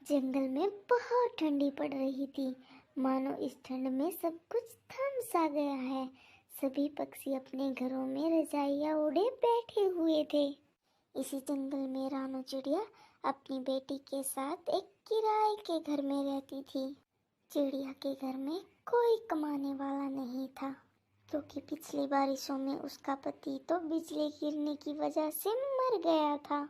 जंगल में बहुत ठंडी पड़ रही थी। मानो इस ठंड में सब कुछ थम सा गया है। सभी पक्षी अपने घरों में रजाइयाँ ओढ़े बैठे हुए थे। इसी जंगल में रानू चिड़िया अपनी बेटी के साथ एक किराए के घर में रहती थी। चिड़िया के घर में कोई कमाने वाला नहीं था, क्योंकि पिछली बारिशों में उसका पति तो बिजली गिरने की वजह से मर गया था।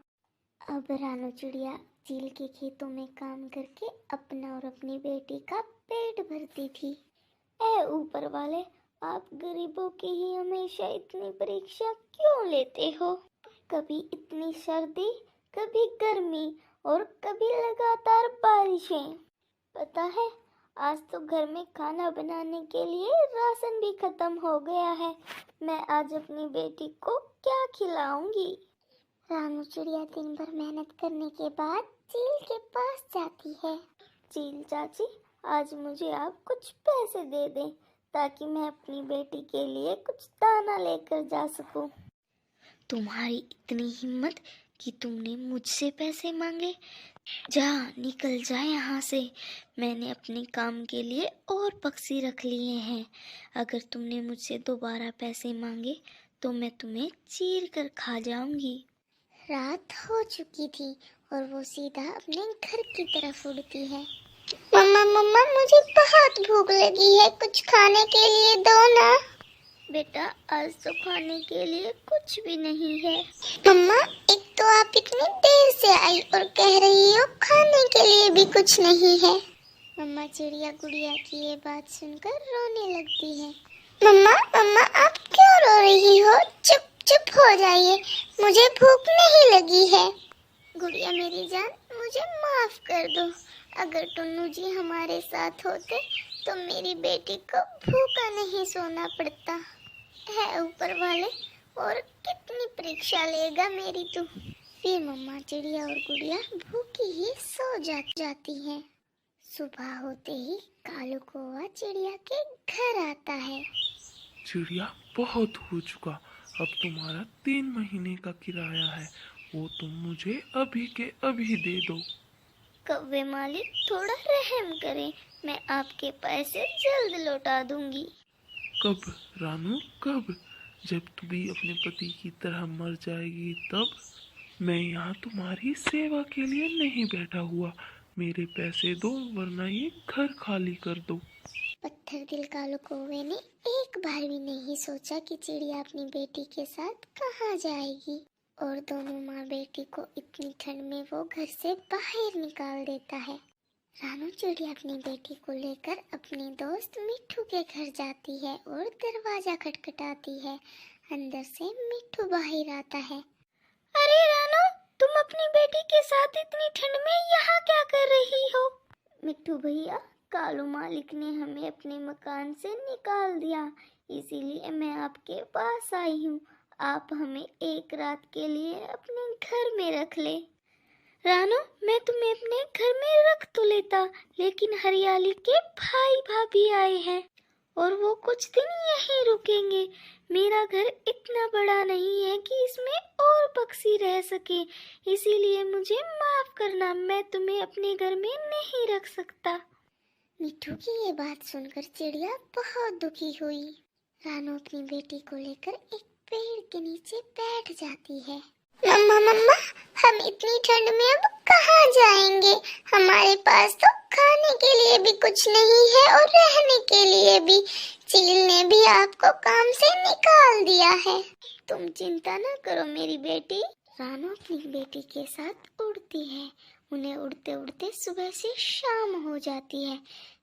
अब रानू चिड़िया चील के खेतों में काम करके अपना और अपनी बेटी का पेट भरती थी। ऐ ऊपर वाले, आप गरीबों की ही हमेशा इतनी परीक्षा क्यों लेते हो? कभी इतनी सर्दी, कभी गर्मी और कभी लगातार बारिशें। पता है, आज तो घर में खाना बनाने के लिए राशन भी खत्म हो गया है। मैं आज अपनी बेटी को क्या खिलाऊंगी? रानू चिड़िया दिन भर मेहनत करने के बाद चील के पास जाती है। चील चाची, आज मुझे आप कुछ पैसे दे दें ताकि मैं अपनी बेटी के लिए कुछ दाना लेकर जा सकूं। तुम्हारी इतनी हिम्मत कि तुमने मुझसे पैसे मांगे? जा, निकल जा यहाँ से। मैंने अपने काम के लिए और पक्षी रख लिए हैं। अगर तुमने मुझसे दोबारा पैसे मांगे तो मैं तुम्हें चीर कर खा जाऊंगी। रात हो चुकी थी और वो सीधा अपने घर की तरफ उड़ती है। मम्मा मम्मा, मुझे बहुत भूख लगी है, कुछ खाने के लिए दो ना। बेटा, आज तो खाने के लिए कुछ भी नहीं है। मम्मा, एक तो आप इतनी देर से आई और कह रही हो खाने के लिए भी कुछ नहीं है। मम्मा चिड़िया गुड़िया की ये बात सुनकर रोने लगती है। मम्मा मम्मा, आप क्यों रो रही हो? चुप चुप हो जाइए, मुझे भूख नहीं लगी है। गुड़िया मेरी जान, मुझे माफ कर दो। अगर टुन्नू जी हमारे साथ होते तो मेरी बेटी को भूखा नहीं सोना पड़ता है। ऊपर वाले, और कितनी परीक्षा लेगा मेरी तू। फिर मम्मा चिड़िया और गुड़िया भूखी ही सो जाती हैं। सुबह होते ही कालू कौवा चिड़िया के घर आता है। चिड़िया, बहुत हो चुका। अब तुम्हारा 3 महीने का किराया है, वो तुम मुझे अभी के अभी दे दो। कौवे मालिक, थोड़ा रहम करें, मैं आपके पैसे जल्द लौटा दूंगी। कब रानू, कब? जब तू भी अपने पति की तरह मर जाएगी तब? मैं यहाँ तुम्हारी सेवा के लिए नहीं बैठा हुआ। मेरे पैसे दो, वरना ये घर खाली कर दो। पत्थर दिल कालू कौवे ने एक बार भी नहीं सोचा कि चिड़िया अपनी बेटी के साथ कहाँ जाएगी, और दोनों माँ बेटी को इतनी ठंड में वो घर से बाहर निकाल देता है। रानू चिड़िया अपनी बेटी को लेकर अपने दोस्त मिट्ठू के घर जाती है और दरवाजा खटखटाती है। अंदर से मिट्ठू बाहर आता है। अरे रानू, तुम अपनी बेटी के साथ इतनी ठंड में यहाँ क्या कर रही हो? मिट्ठू भैया, कालू मालिक ने हमें अपने मकान से निकाल दिया, इसीलिए मैं आपके पास आई हूँ। आप हमें एक रात के लिए अपने घर में रख ले। रानू, मैं तुम्हें अपने घर में रख तो लेता, लेकिन हरियाली के भाई भाभी आए हैं और वो कुछ दिन यहीं रुकेंगे। मेरा घर इतना बड़ा नहीं है कि इसमें और पक्षी रह सके, इसीलिए मुझे माफ करना, मैं तुम्हें अपने घर में नहीं रख सकता। मिट्ठू की ये बात सुनकर चिड़िया बहुत दुखी हुई। रानू अपनी बेटी को लेकर एक पेड़ के नीचे बैठ जाती है। मम्मा मम्मा, हम इतनी ठंड में अब कहाँ जाएंगे? हमारे पास तो खाने के लिए भी कुछ नहीं है और रहने के लिए भी। चील ने भी आपको काम से निकाल दिया है। तुम चिंता न करो मेरी बेटी। रानू अपनी बेटी के साथ उड़ती है। उन्हें उड़ते उड़ते सुबह से शाम हो जाती है,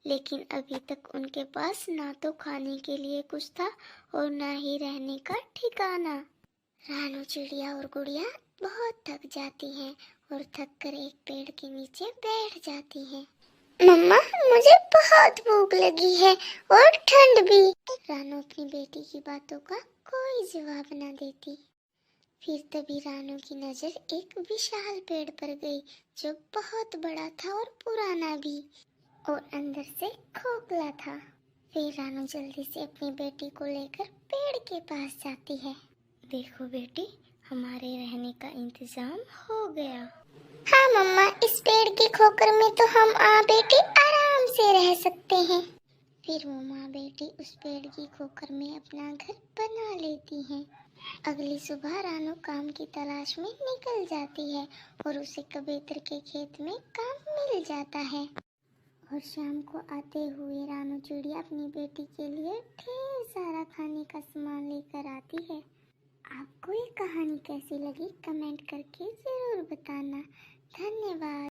लेकिन अभी तक उनके पास ना तो खाने के लिए कुछ था और ना ही रहने का ठिकाना। रानू चिड़िया और गुड़िया बहुत थक जाती हैं और थक कर एक पेड़ के नीचे बैठ जाती हैं। मम्मा, मुझे बहुत भूख लगी है और ठंड भी। रानू अपनी बेटी की बातों का कोई जवाब न देती। फिर तभी रानू की नजर एक विशाल पेड़ पर गई, जो बहुत बड़ा था और पुराना भी, और अंदर से खोखला था। फिर रानू जल्दी से अपनी बेटी को लेकर पेड़ के पास जाती है। देखो बेटी, हमारे रहने का इंतजाम हो गया। हाँ मम्मा, इस पेड़ के खोकर में तो हम माँ बेटी आराम से रह सकते हैं। फिर वो माँ बेटी उस पेड़ की खोकर में अपना घर बना लेती हैं। अगली सुबह रानू काम की तलाश में निकल जाती है और उसे कबूतर के खेत में काम मिल जाता है। और शाम को आते हुए रानू चिड़िया अपनी बेटी के लिए ढेर सारा खाने का सामान लेकर आती है। आपको ये कहानी कैसी लगी कमेंट करके जरूर बताना। धन्यवाद।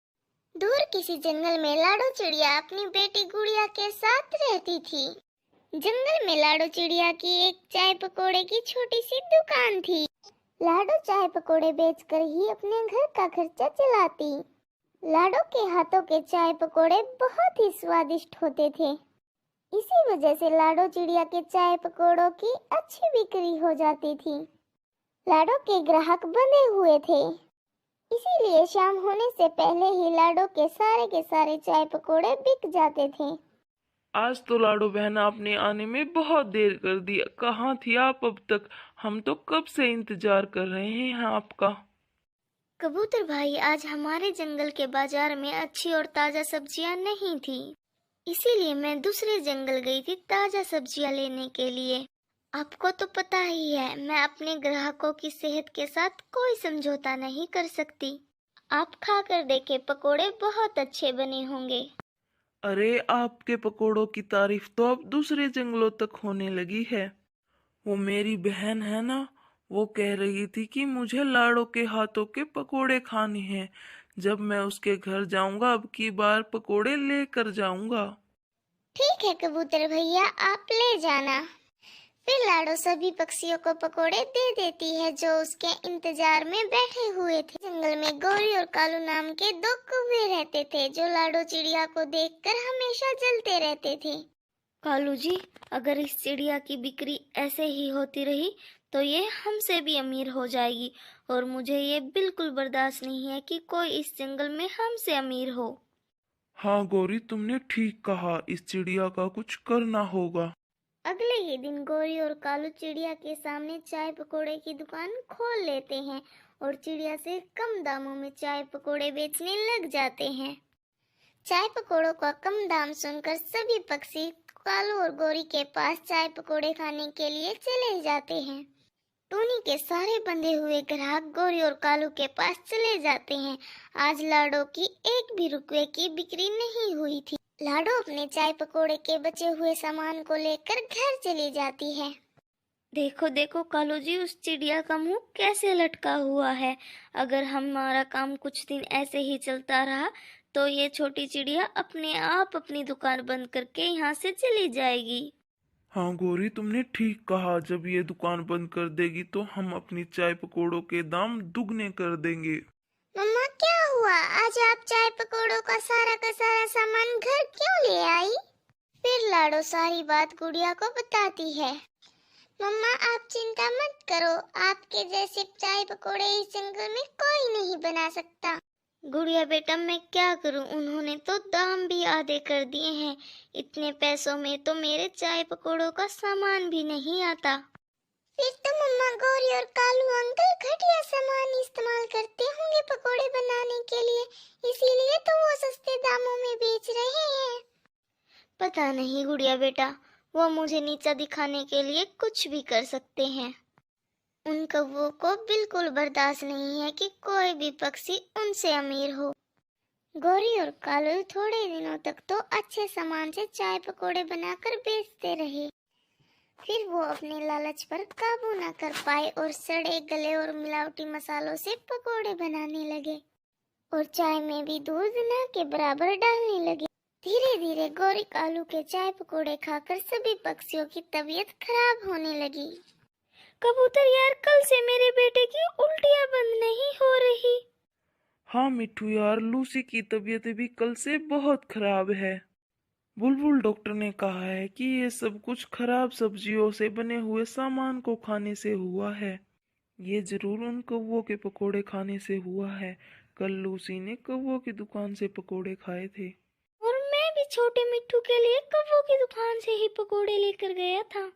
दूर किसी जंगल में लाडो चिड़िया अपनी बेटी गुड़िया के साथ रहती थी। जंगल में लाडो चिड़िया की एक चाय पकौड़े की छोटी सी दुकान थी। लाडो चाय पकौड़े बेचकर ही अपने घर का खर्चा चलाती। लाडो के हाथों के चाय पकौड़े बहुत ही स्वादिष्ट होते थे। इसी वजह से लाडो चिड़िया के चाय पकौड़ों की अच्छी बिक्री हो जाती थी। लाडो के ग्राहक बंधे हुए थे, इसीलिए शाम होने से पहले ही लाडो के सारे चाय पकौड़े बिक जाते थे। आज तो लाडो बहन आपने आने में बहुत देर कर दी। कहाँ थी आप अब तक? हम तो कब से इंतजार कर रहे हैं आपका। कबूतर भाई, आज हमारे जंगल के बाजार में अच्छी और ताजा सब्जियां नहीं थी, इसीलिए मैं दूसरे जंगल गई थी ताजा सब्जियां लेने के लिए। आपको तो पता ही है, मैं अपने ग्राहकों की सेहत के साथ कोई समझौता नहीं कर सकती। आप खाकर देखें, पकोड़े बहुत अच्छे बने होंगे। अरे, आपके पकोड़ों की तारीफ तो अब दूसरे जंगलों तक होने लगी है। वो मेरी बहन है ना, वो कह रही थी कि मुझे लाडो के हाथों के पकोड़े खाने हैं। जब मैं उसके घर जाऊंगा अब की बार पकोड़े लेकर जाऊंगा। ठीक है कबूतर भैया, आप ले जाना। फिर लाडो सभी पक्षियों को पकोड़े दे देती है जो उसके इंतजार में बैठे हुए थे। जंगल में गौरी और कालू नाम के दो कौवे रहते थे जो लाडो चिड़िया को देखकर हमेशा जलते रहते थे। कालू जी, अगर इस चिड़िया की बिक्री ऐसे ही होती रही तो ये हमसे भी अमीर हो जाएगी, और मुझे ये बिल्कुल बर्दाश्त नहीं है कि कोई इस जंगल में हमसे अमीर हो। हाँ गौरी, तुमने ठीक कहा, इस चिड़िया का कुछ करना होगा। अगले ही दिन गौरी और कालू चिड़िया के सामने चाय पकोड़े की दुकान खोल लेते हैं और चिड़िया से कम दामों में चाय पकोड़े बेचने लग जाते हैं। चाय पकोड़ों का कम दाम सुनकर सभी पक्षी कालू और गौरी के पास चाय पकोड़े खाने के लिए चले जाते हैं। टूनी के सारे बंधे हुए ग्राहक गौरी और कालू के पास चले जाते हैं। आज लाडो की एक भी रुपए की बिक्री नहीं हुई थी। लाडो अपने चाय पकोड़े के बचे हुए सामान को लेकर घर चली जाती है। देखो देखो कालू जी, उस चिड़िया का मुंह कैसे लटका हुआ है। अगर हमारा काम कुछ दिन ऐसे ही चलता रहा तो ये छोटी चिड़िया अपने आप अपनी दुकान बंद करके यहाँ से चली जाएगी। हाँ गौरी, तुमने ठीक कहा, जब ये दुकान बंद कर देगी तो हम अपनी चाय पकोड़ों के दाम दुगने कर देंगे। मम्मा क्या हुआ, आज आप चाय पकोड़ों का सारा सामान घर क्यों ले आई? फिर लाडो सारी बात गुड़िया को बताती है। मम्मा आप चिंता मत करो, आपके जैसे चाय पकोड़े इस जंगल में कोई नहीं बना सकता। गुड़िया बेटा, मैं क्या करूं, उन्होंने तो दाम भी आधे कर दिए हैं। इतने पैसों में तो मेरे चाय पकोड़ों का सामान भी नहीं आता। फिर तो मम्मा गौरी और कालू अंकल घटिया सामान इस्तेमाल करते होंगे पकोड़े बनाने के लिए, इसीलिए तो वो सस्ते दामों में बेच रहे हैं। पता नहीं गुड़िया बेटा, वो मुझे नीचा दिखाने के लिए कुछ भी कर सकते हैं। उन कौवों को बिल्कुल बर्दाश्त नहीं है कि कोई भी पक्षी उनसे अमीर हो। गौरी और कालू थोड़े दिनों तक तो अच्छे सामान से चाय पकोड़े बनाकर बेचते रहे। फिर वो अपने लालच पर काबू न कर पाए और सड़े गले और मिलावटी मसालों से पकोड़े बनाने लगे और चाय में भी दूध न के बराबर डालने लगे। धीरे धीरे गौरी कालू के चाय पकोड़े खाकर सभी पक्षियों की तबीयत खराब होने लगी। कबूतर यार, कल से मेरे बेटे की उल्टियां बंद नहीं हो रही। हाँ मिट्टू यार, लूसी की तबीयत भी कल से बहुत खराब है। बुलबुल डॉक्टर ने कहा है कि ये सब कुछ खराब सब्जियों से बने हुए सामान को खाने से हुआ है। ये जरूर उन कौवों के पकोड़े खाने से हुआ है। कल लूसी ने कौवों की दुकान से पकोड़े खाए थे। और मैं भी छोटे मिट्टू के लिए कौवों की दुकान से ही पकोड़े लेकर गया था।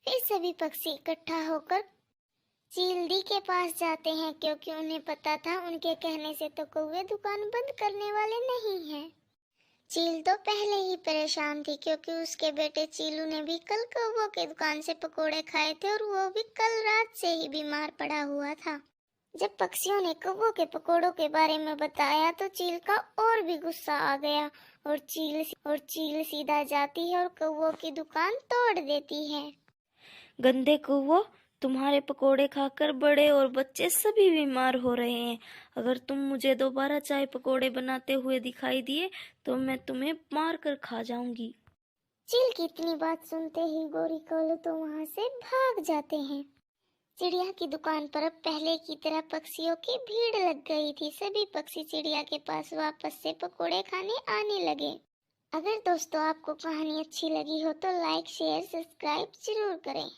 फिर सभी पक्षी इकट्ठा होकर चील के पास जाते हैं क्योंकि उन्हें पता था उनके कहने से तो कौवे दुकान बंद करने वाले नहीं हैं। चील तो पहले ही परेशान थी क्योंकि उसके बेटे चीलू ने भी कल कौवों के दुकान से पकोड़े खाए थे और वो भी कल रात से ही बीमार पड़ा हुआ था। जब पक्षियों ने कौवों के पकोड़ों के बारे में बताया तो चील का और भी गुस्सा आ गया और चील सीधा जाती है और कौवों की दुकान तोड़ देती है। गंदे कौवो, तुम्हारे पकोड़े खाकर बड़े और बच्चे सभी बीमार हो रहे हैं। अगर तुम मुझे दोबारा चाय पकोड़े बनाते हुए दिखाई दिए तो मैं तुम्हें मार कर खा जाऊंगी। चील की इतनी बात सुनते ही गोरी कोलू तो वहां से भाग जाते हैं। चिड़िया की दुकान पर अब पहले की तरह पक्षियों की भीड़ लग गई थी। सभी पक्षी चिड़िया के पास वापस से पकोड़े खाने आने लगे। अगर दोस्तों आपको कहानी अच्छी लगी हो तो लाइक शेयर सब्सक्राइब जरूर करें।